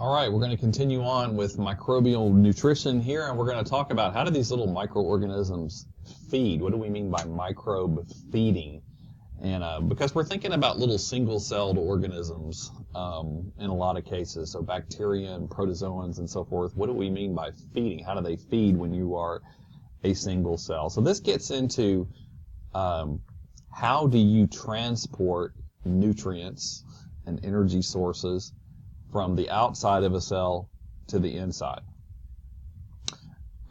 All right, we're going to continue on with microbial nutrition here, and we're going to talk about how do these little microorganisms feed? What do we mean by microbe feeding? And because we're thinking about little single-celled organisms in a lot of cases, so bacteria and protozoans and so forth, what do we mean by feeding? How do they feed when you are a single cell? So this gets into how do you transport nutrients and energy sources from the outside of a cell to the inside.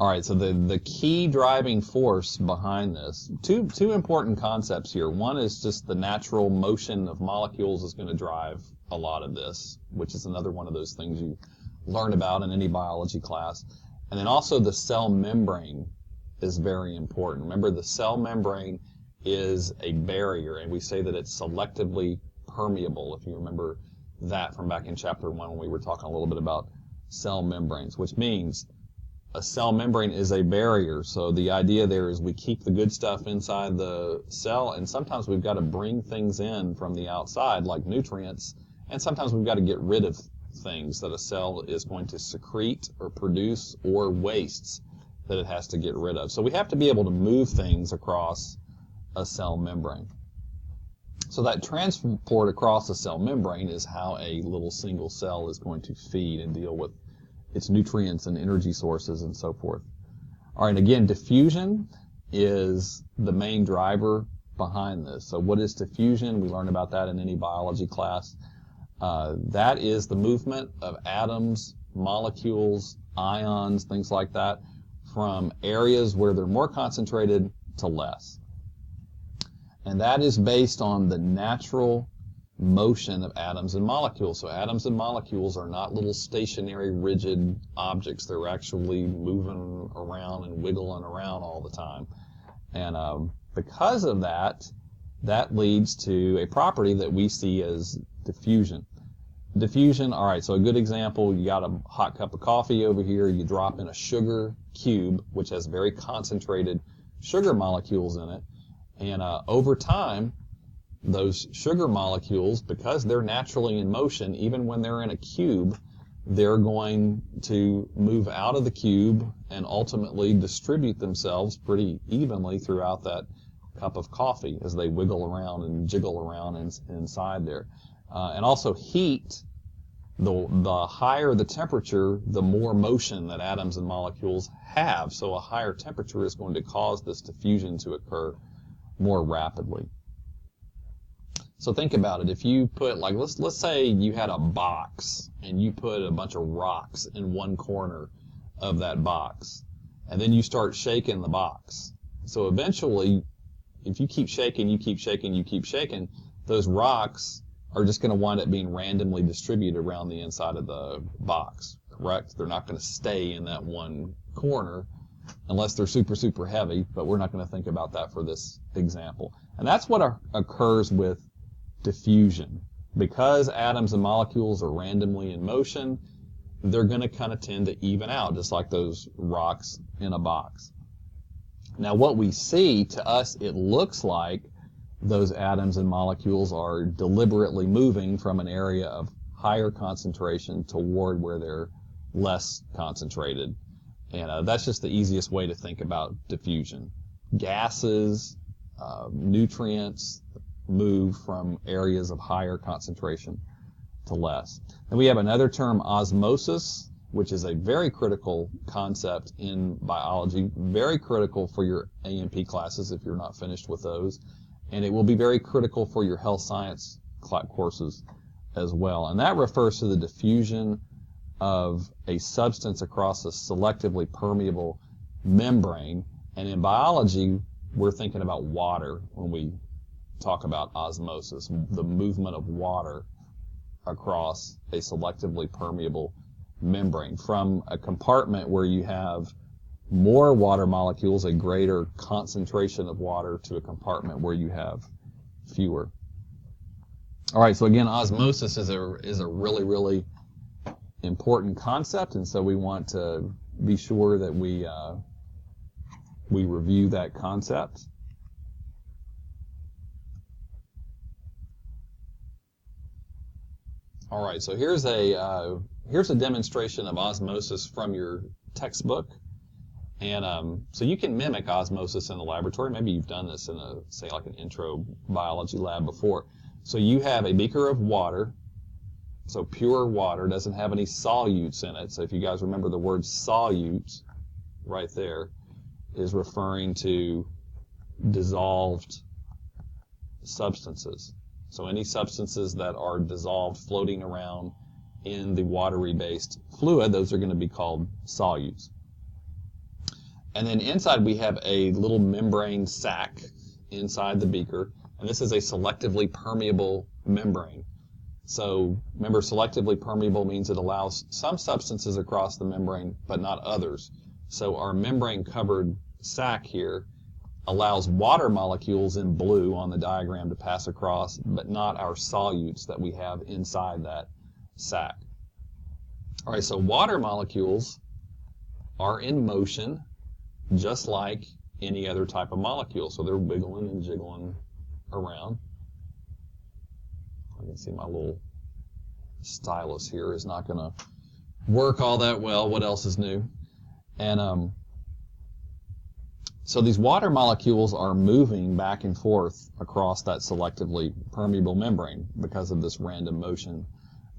All right, so the key driving force behind this, two important concepts here. One is just the natural motion of molecules is going to drive a lot of this, which is another one of those things you learn about in any biology class. And then also the cell membrane is very important. Remember, the cell membrane is a barrier, and we say that it's selectively permeable, if you remember that from back in chapter 1 when we were talking a little bit about cell membranes, which means a cell membrane is a barrier. So the idea there is we keep the good stuff inside the cell, and sometimes we've got to bring things in from the outside, like nutrients, and sometimes we've got to get rid of things that a cell is going to secrete or produce, or wastes that it has to get rid of. So we have to be able to move things across a cell membrane. So that transport across the cell membrane is how a little single cell is going to feed and deal with its nutrients and energy sources and so forth. All right, again, diffusion is the main driver behind this. So what is diffusion? We learn about that in any biology class. That is the movement of atoms, molecules, ions, things like that, from areas where they're more concentrated to less. And that is based on the natural motion of atoms and molecules. So atoms and molecules are not little stationary, rigid objects. They're actually moving around and wiggling around all the time. And because of that, that leads to a property that we see as diffusion. Diffusion, all right, so a good example, you got a hot cup of coffee over here, you drop in a sugar cube, which has very concentrated sugar molecules in it. And over time, those sugar molecules, because they're naturally in motion, even when they're in a cube, they're going to move out of the cube and ultimately distribute themselves pretty evenly throughout that cup of coffee as they wiggle around and jiggle around inside there. And also heat, the higher the temperature, the more motion that atoms and molecules have. So a higher temperature is going to cause this diffusion to occur more rapidly. So think about it. If you put, like, let's say you had a box and you put a bunch of rocks in one corner of that box, and then you start shaking the box. So eventually, if you keep shaking, you keep shaking, you keep shaking, those rocks are just going to wind up being randomly distributed around the inside of the box, correct? They're not going to stay in that one corner unless they're super, super heavy, but we're not going to think about that for this example. And that's what occurs with diffusion. Because atoms and molecules are randomly in motion, they're going to kind of tend to even out, just like those rocks in a box. Now what we see, to us, it looks like those atoms and molecules are deliberately moving from an area of higher concentration toward where they're less concentrated. And that's just the easiest way to think about diffusion. Gases, nutrients move from areas of higher concentration to less. And we have another term, osmosis, which is a very critical concept in biology, very critical for your A&P classes if you're not finished with those. And it will be very critical for your health science courses as well. And that refers to the diffusion of a substance across a selectively permeable membrane. And in biology, we're thinking about water when we talk about osmosis, the movement of water across a selectively permeable membrane. From a compartment where you have more water molecules, a greater concentration of water, to a compartment where you have fewer. All right, so again, osmosis is a really, really important concept, and so we want to be sure that we review that concept. All right, so here's a demonstration of osmosis from your textbook. And so you can mimic osmosis in the laboratory. Maybe you've done this in say like an intro biology lab before. So you have a beaker of water, so pure water, doesn't have any solutes in it. So if you guys remember the word solute right there is referring to dissolved substances. So any substances that are dissolved floating around in the watery-based fluid, those are going to be called solutes. And then inside we have a little membrane sac inside the beaker, and this is a selectively permeable membrane. So remember, selectively permeable means it allows some substances across the membrane, but not others. So our membrane-covered sac here allows water molecules in blue on the diagram to pass across, but not our solutes that we have inside that sac. All right, so water molecules are in motion just like any other type of molecule. So they're wiggling and jiggling around. I can see my little stylus here is not going to work all that well. What else is new? And so these water molecules are moving back and forth across that selectively permeable membrane because of this random motion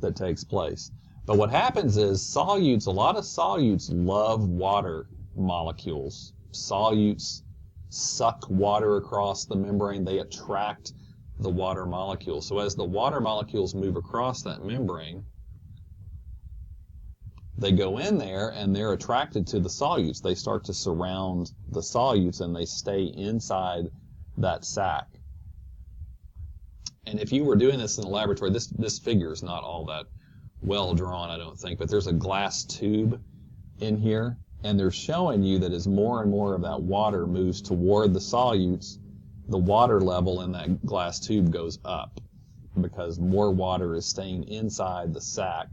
that takes place. But what happens is solutes, a lot of solutes love water molecules. Solutes suck water across the membrane. They attract the water molecules. So as the water molecules move across that membrane, they go in there and they're attracted to the solutes. They start to surround the solutes and they stay inside that sac. And if you were doing this in the laboratory, this figure is not all that well drawn, I don't think, but there's a glass tube in here, and they're showing you that as more and more of that water moves toward the solutes, the water level in that glass tube goes up because more water is staying inside the sac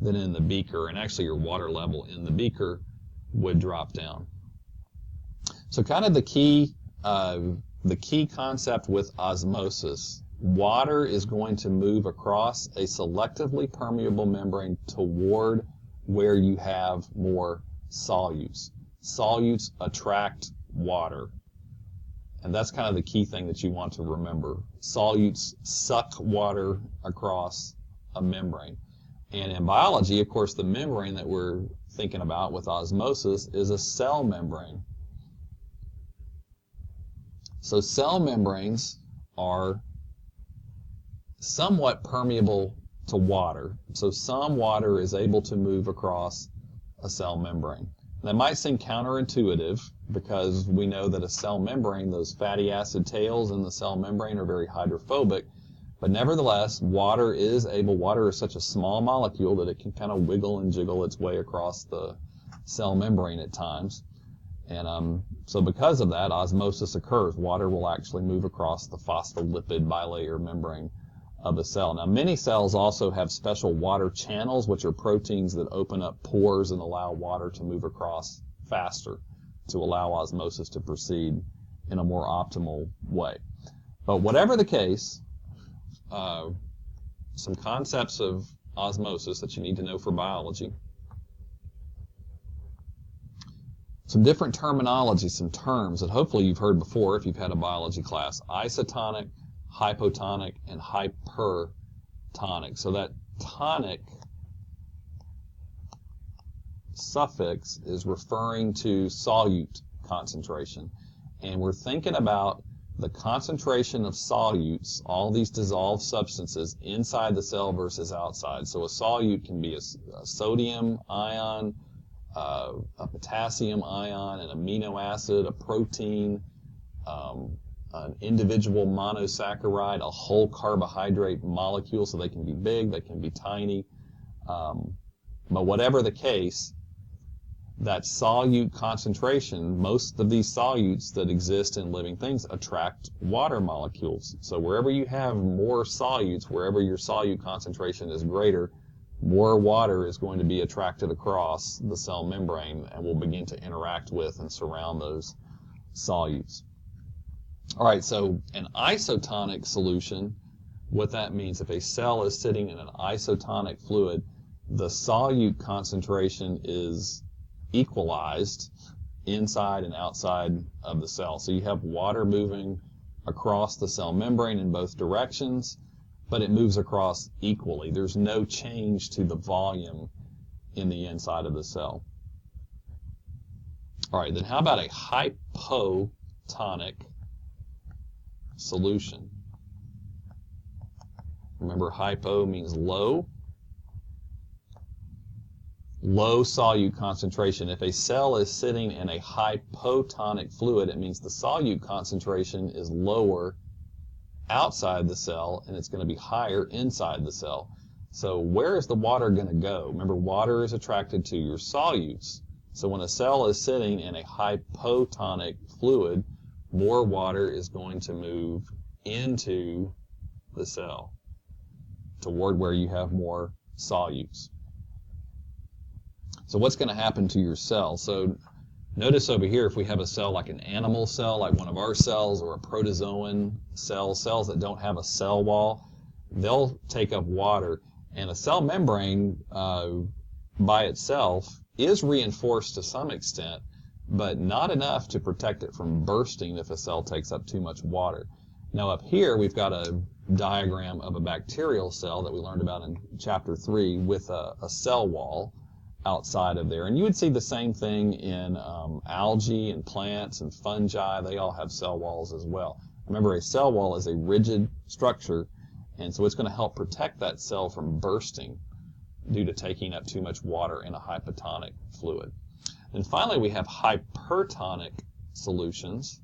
than in the beaker, and actually your water level in the beaker would drop down. So kind of the key concept with osmosis, water is going to move across a selectively permeable membrane toward where you have more solutes. Solutes attract water. And that's kind of the key thing that you want to remember. Solutes suck water across a membrane. And in biology, of course, the membrane that we're thinking about with osmosis is a cell membrane. So cell membranes are somewhat permeable to water. So some water is able to move across a cell membrane. That might seem counterintuitive because we know that a cell membrane, those fatty acid tails in the cell membrane are very hydrophobic. But nevertheless, water is such a small molecule that it can kind of wiggle and jiggle its way across the cell membrane at times. And so because of that, osmosis occurs. Water will actually move across the phospholipid bilayer membrane of a cell. Now, many cells also have special water channels, which are proteins that open up pores and allow water to move across faster to allow osmosis to proceed in a more optimal way. But whatever the case, some concepts of osmosis that you need to know for biology. Some different terminology, some terms that hopefully you've heard before if you've had a biology class. Isotonic, hypotonic, and hypertonic. So that tonic suffix is referring to solute concentration. And we're thinking about the concentration of solutes, all these dissolved substances, inside the cell versus outside. So a solute can be a sodium ion, a potassium ion, an amino acid, a protein, an individual monosaccharide, a whole carbohydrate molecule, so they can be big, they can be tiny. But whatever the case, that solute concentration, most of these solutes that exist in living things attract water molecules. So wherever you have more solutes, wherever your solute concentration is greater, more water is going to be attracted across the cell membrane and will begin to interact with and surround those solutes. All right, so an isotonic solution what that means, if a cell is sitting in an isotonic fluid, the solute concentration is equalized inside and outside of the cell. So you have water moving across the cell membrane in both directions, but it moves across equally. There's no change to the volume in the inside of the cell. All right, then how about a hypotonic solution? Remember, hypo means low. Low solute concentration. If a cell is sitting in a hypotonic fluid, it means the solute concentration is lower outside the cell, and it's going to be higher inside the cell. So where is the water going to go? Remember, water is attracted to your solutes. So when a cell is sitting in a hypotonic fluid, more water is going to move into the cell toward where you have more solutes. So what's going to happen to your cell? So notice over here, if we have a cell like an animal cell, like one of our cells, or a protozoan cell, cells that don't have a cell wall, they'll take up water. And a cell membrane by itself is reinforced to some extent, but not enough to protect it from bursting if a cell takes up too much water. Now up here, we've got a diagram of a bacterial cell that we learned about in chapter 3 with a cell wall outside of there. And you would see the same thing in algae and plants and fungi. They all have cell walls as well. Remember, a cell wall is a rigid structure, and so it's going to help protect that cell from bursting due to taking up too much water in a hypotonic fluid. And finally, we have hypertonic solutions.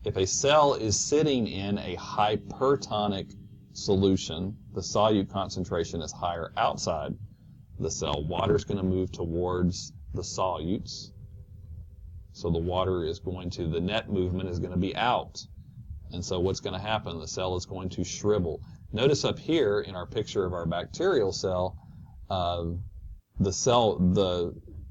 If a cell is sitting in a hypertonic solution, the solute concentration is higher outside the cell. Water is going to move towards the solutes. So the water is going to, the net movement is going to be out. And so what's going to happen? The cell is going to shrivel. Notice up here in our picture of our bacterial cell, the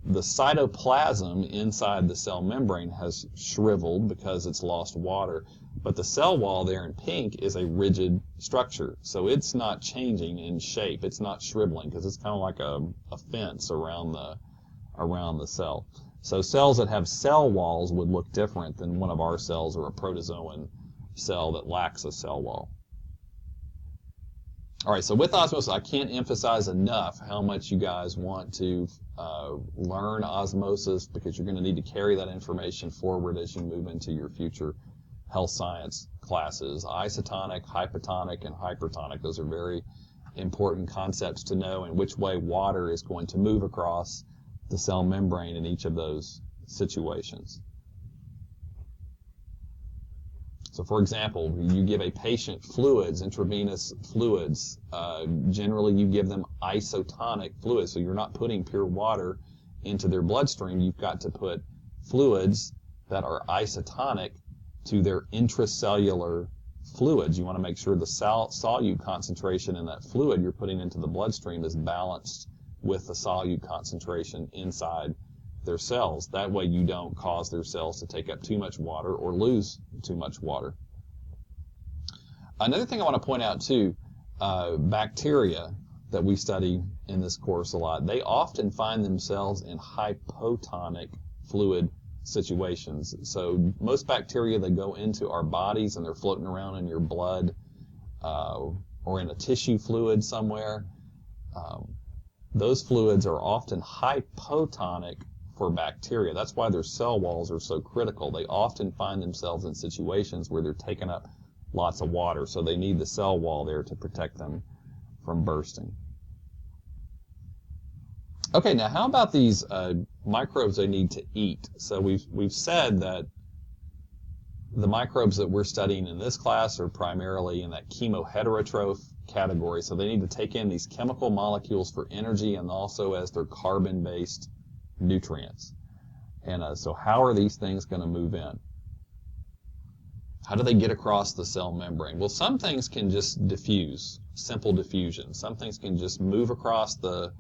cytoplasm inside the cell membrane has shriveled because it's lost water. But the cell wall there in pink is a rigid structure. So it's not changing in shape. It's not shriveling because it's kind of like a fence around the cell. So cells that have cell walls would look different than one of our cells or a protozoan cell that lacks a cell wall. All right, so with osmosis, I can't emphasize enough how much you guys want to learn osmosis, because you're going to need to carry that information forward as you move into your future health science classes. Isotonic, hypotonic, and hypertonic. Those are very important concepts to know, and which way water is going to move across the cell membrane in each of those situations. So for example, you give a patient fluids, intravenous fluids. Generally you give them isotonic fluids, so you're not putting pure water into their bloodstream. You've got to put fluids that are isotonic to their intracellular fluids. You want to make sure the solute concentration in that fluid you're putting into the bloodstream is balanced with the solute concentration inside their cells. That way you don't cause their cells to take up too much water or lose too much water. Another thing I want to point out too, bacteria that we study in this course a lot, they often find themselves in hypotonic fluid situations. So most bacteria, they go into our bodies and they're floating around in your blood or in a tissue fluid somewhere. Those fluids are often hypotonic for bacteria. That's why their cell walls are so critical. They often find themselves in situations where they're taking up lots of water, so they need the cell wall there to protect them from bursting. Okay, now how about these microbes they need to eat? So we've said that the microbes that we're studying in this class are primarily in that chemoheterotroph category, so they need to take in these chemical molecules for energy and also as their carbon-based nutrients. And so how are these things going to move in? How do they get across the cell membrane? Well, some things can just diffuse, simple diffusion. Some things can just move across the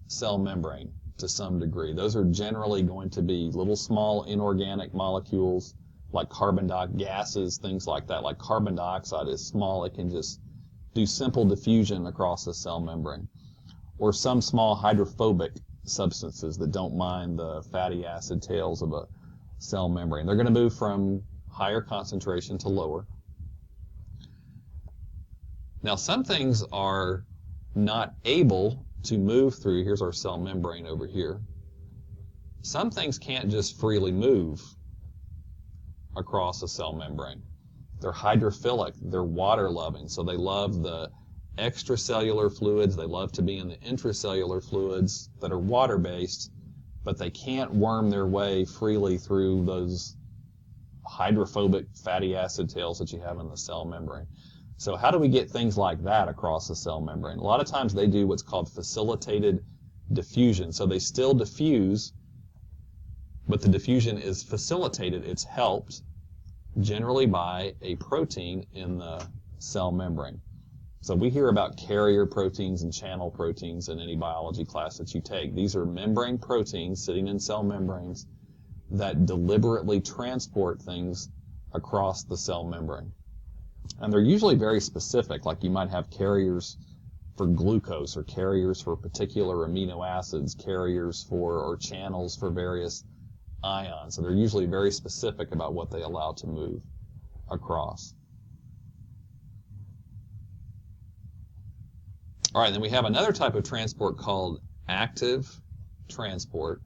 cell membrane to some degree. Those are generally going to be little small inorganic molecules like carbon dioxide gases, things like that. Like carbon dioxide is small. It can just do simple diffusion across the cell membrane. Or some small hydrophobic substances that don't mind the fatty acid tails of a cell membrane. They're going to move from higher concentration to lower. Now, some things are not able to move through. Here's our cell membrane over here. Some things can't just freely move across a cell membrane. They're hydrophilic. They're water-loving, so they love the extracellular fluids. They love to be in the intracellular fluids that are water-based, but they can't worm their way freely through those hydrophobic fatty acid tails that you have in the cell membrane. So how do we get things like that across the cell membrane? A lot of times they do what's called facilitated diffusion. So they still diffuse, but the diffusion is facilitated. It's helped generally by a protein in the cell membrane. So we hear about carrier proteins and channel proteins in any biology class that you take. These are membrane proteins sitting in cell membranes that deliberately transport things across the cell membrane. And they're usually very specific, like you might have carriers for glucose or carriers for particular amino acids, carriers for or channels for various ions. So they're usually very specific about what they allow to move across. All right, then we have another type of transport called active transport.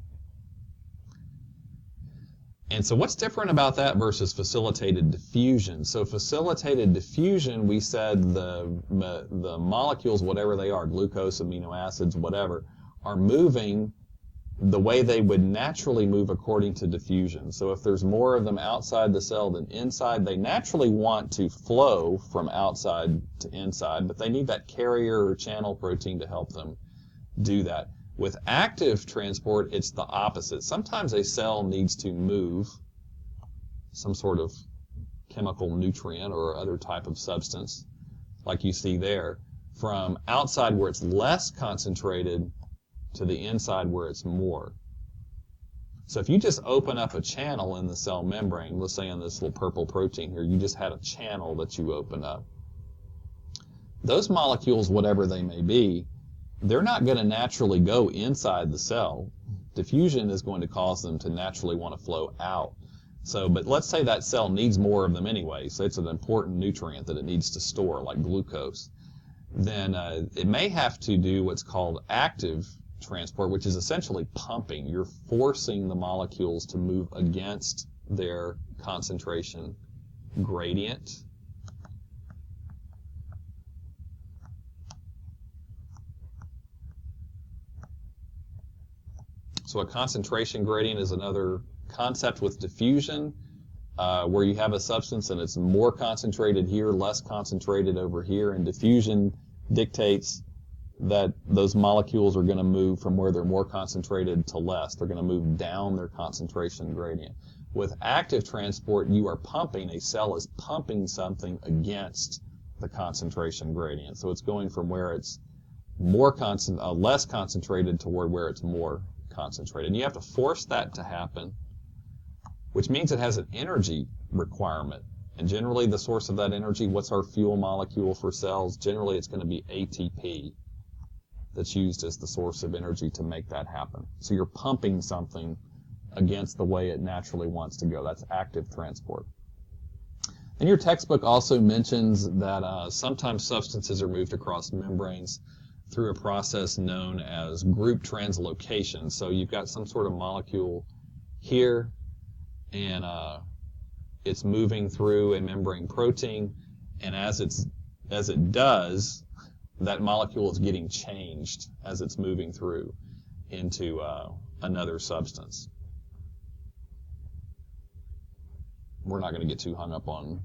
And so what's different about that versus facilitated diffusion? So facilitated diffusion, we said the molecules, whatever they are, glucose, amino acids, whatever, are moving the way they would naturally move according to diffusion. So if there's more of them outside the cell than inside, they naturally want to flow from outside to inside, but they need that carrier or channel protein to help them do that. With active transport, it's the opposite. Sometimes a cell needs to move some sort of chemical nutrient or other type of substance, like you see there, from outside where it's less concentrated to the inside where it's more. So if you just open up a channel in the cell membrane, let's say in this little purple protein here, you just had a channel that you open up. Those molecules, whatever they may be, they're not going to naturally go inside the cell. Diffusion is going to cause them to naturally want to flow out. So, but let's say that cell needs more of them anyway, so it's an important nutrient that it needs to store, like glucose. Then it may have to do what's called active transport, which is essentially pumping. You're forcing the molecules to move against their concentration gradient. So a concentration gradient is another concept with diffusion, where you have a substance and it's more concentrated here, less concentrated over here, and diffusion dictates that those molecules are going to move from where they're more concentrated to less. They're going to move down their concentration gradient. With active transport, you are pumping, a cell is pumping something against the concentration gradient. So it's going from where it's less concentrated toward where it's more concentrated. And you have to force that to happen, which means it has an energy requirement. And generally the source of that energy, what's our fuel molecule for cells? Generally it's going to be ATP that's used as the source of energy to make that happen. So you're pumping something against the way it naturally wants to go. That's active transport. And your textbook also mentions that sometimes substances are moved across membranes through a process known as group translocation. So you've got some sort of molecule here, and it's moving through a membrane protein, and as it does, that molecule is getting changed as it's moving through into another substance. We're not going to get too hung up on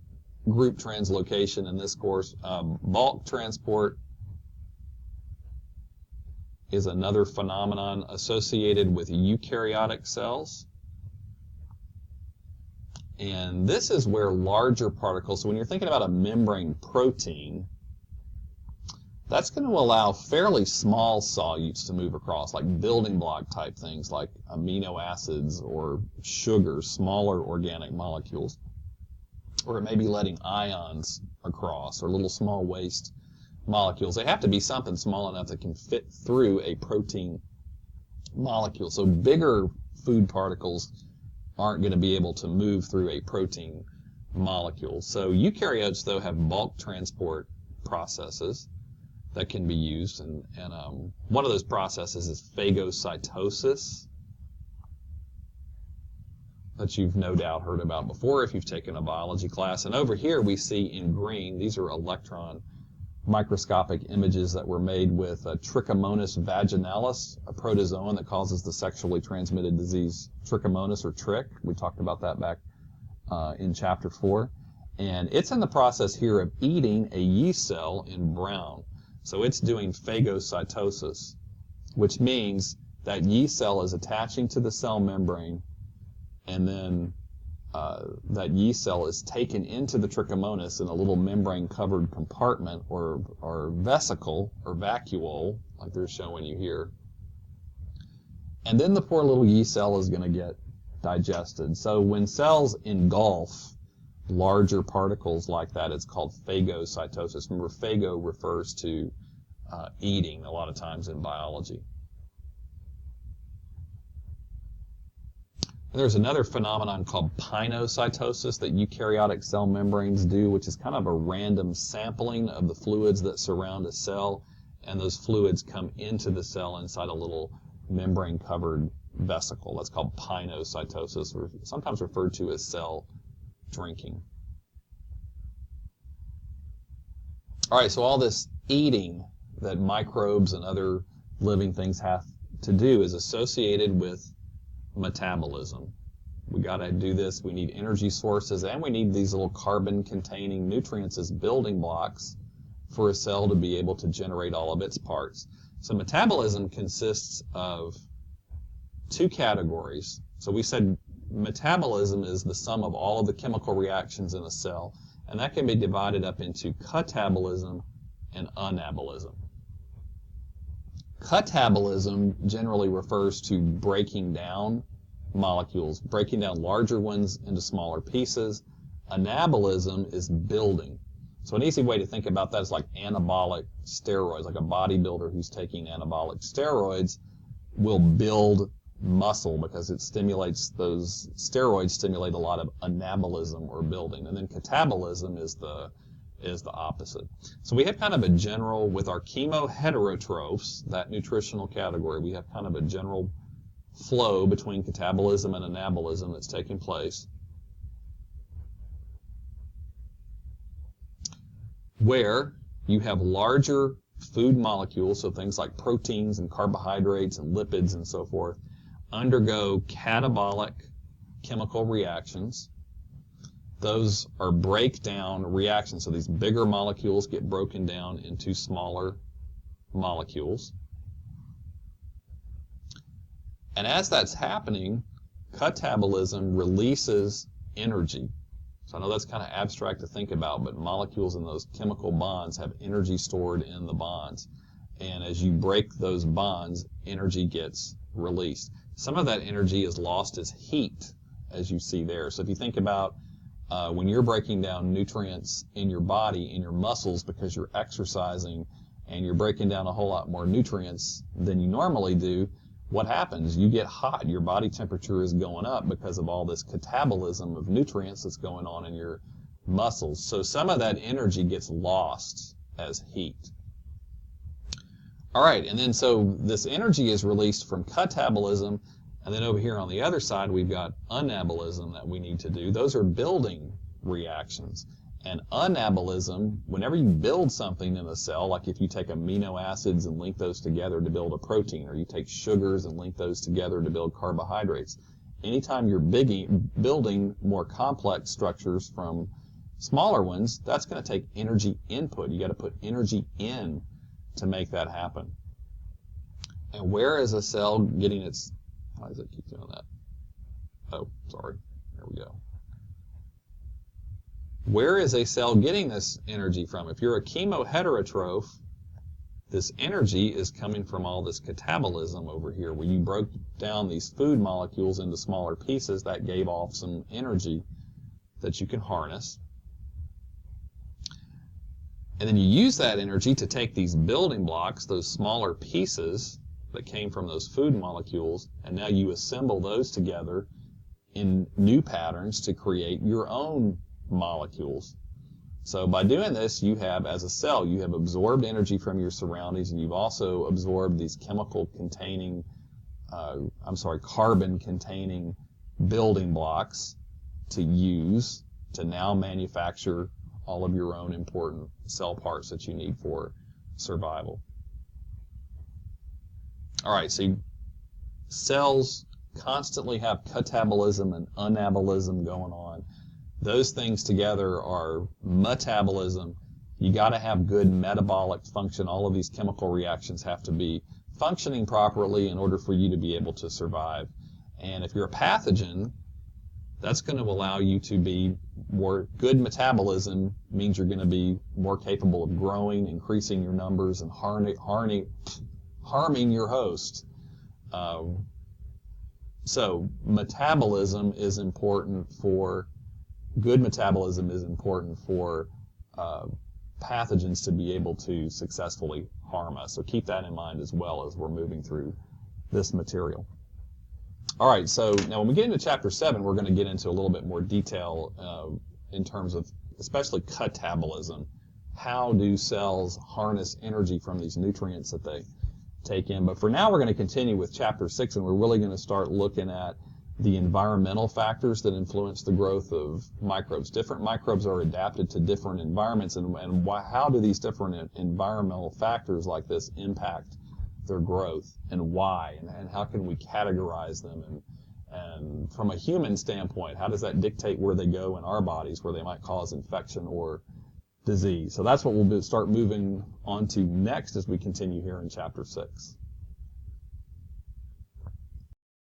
group translocation in this course. Bulk transport is another phenomenon associated with eukaryotic cells. And this is where larger particles, so when you're thinking about a membrane protein, that's going to allow fairly small solutes to move across, like building block type things like amino acids or sugars, smaller organic molecules. or it may be letting ions across, or little small waste molecules. They have to be something small enough that can fit through a protein molecule. So bigger food particles aren't going to be able to move through a protein molecule. So eukaryotes, though, have bulk transport processes that can be used, and one of those processes is phagocytosis, that you've no doubt heard about before if you've taken a biology class. And over here we see in green, these are electron microscopic images that were made with Trichomonas vaginalis, a protozoan that causes the sexually transmitted disease Trichomonas, or Trick. We talked about that back in chapter 4. And it's in the process here of eating a yeast cell in brown. So it's doing phagocytosis, which means that yeast cell is attaching to the cell membrane, and then that yeast cell is taken into the trichomonas in a little membrane-covered compartment or vesicle or vacuole, like they're showing you here. And then the poor little yeast cell is going to get digested. So when cells engulf larger particles like that, it's called phagocytosis. Remember, phago refers to eating a lot of times in biology. And there's another phenomenon called pinocytosis that eukaryotic cell membranes do, which is kind of a random sampling of the fluids that surround a cell, and those fluids come into the cell inside a little membrane-covered vesicle. That's called pinocytosis, or sometimes referred to as cell drinking. All right, so all this eating that microbes and other living things have to do is associated with metabolism. We got to do this. We need energy sources, and we need these little carbon-containing nutrients as building blocks for a cell to be able to generate all of its parts. So metabolism consists of two categories. So we said metabolism is the sum of all of the chemical reactions in a cell, and that can be divided up into catabolism and anabolism. Catabolism generally refers to breaking down molecules, breaking down larger ones into smaller pieces. Anabolism is building. So an easy way to think about that is like anabolic steroids, like a bodybuilder who's taking anabolic steroids will build muscle because it stimulates, those steroids stimulate a lot of anabolism or building. And then catabolism is the opposite. So we have kind of a general, with our chemoheterotrophs, that nutritional category, we have kind of a general flow between catabolism and anabolism that's taking place, where you have larger food molecules, so things like proteins and carbohydrates and lipids and so forth, undergo catabolic chemical reactions. Those are breakdown reactions. So these bigger molecules get broken down into smaller molecules. And as that's happening, catabolism releases energy. So I know that's kind of abstract to think about, but molecules in those chemical bonds have energy stored in the bonds. And as you break those bonds, energy gets released. Some of that energy is lost as heat, as you see there. So if you think about when you're breaking down nutrients in your body, in your muscles, because you're exercising and you're breaking down a whole lot more nutrients than you normally do, what happens? You get hot. Your body temperature is going up because of all this catabolism of nutrients that's going on in your muscles. So some of that energy gets lost as heat. All right, and then so this energy is released from catabolism, and then over here on the other side, we've got anabolism that we need to do. Those are building reactions. And anabolism, whenever you build something in a cell, like if you take amino acids and link those together to build a protein, or you take sugars and link those together to build carbohydrates, anytime you're building more complex structures from smaller ones, that's going to take energy input. You got to put energy in to make that happen. And where is a cell getting its... Why does it keep doing that? Oh, sorry. There we go. Where is a cell getting this energy from? If you're a chemoheterotroph, this energy is coming from all this catabolism over here. When you broke down these food molecules into smaller pieces, that gave off some energy that you can harness. And then you use that energy to take these building blocks, those smaller pieces that came from those food molecules, and now you assemble those together in new patterns to create your own molecules. So by doing this, you have, as a cell, you have absorbed energy from your surroundings, and you've also absorbed these carbon-containing building blocks to use to now manufacture all of your own important cell parts that you need for survival. All right, so cells constantly have catabolism and anabolism going on. Those things together are metabolism. You got to have good metabolic function. All of these chemical reactions have to be functioning properly in order for you to be able to survive. And if you're a pathogen, that's going to allow you to be more good metabolism means you're going to be more capable of growing, increasing your numbers, and harming your host. So metabolism is important for good metabolism is important for pathogens to be able to successfully harm us. So keep that in mind as well as we're moving through this material. All right, so now when we get into Chapter 7, we're going to get into a little bit more detail in terms of especially catabolism. How do cells harness energy from these nutrients that they take in? But for now, we're going to continue with Chapter 6, and we're really going to start looking at the environmental factors that influence the growth of microbes. Different microbes are adapted to different environments, and how do these different environmental factors like this impact their growth, and why, and how can we categorize them, and from a human standpoint, how does that dictate where they go in our bodies, where they might cause infection or disease? So that's what we'll start moving on to next as we continue here in Chapter 6.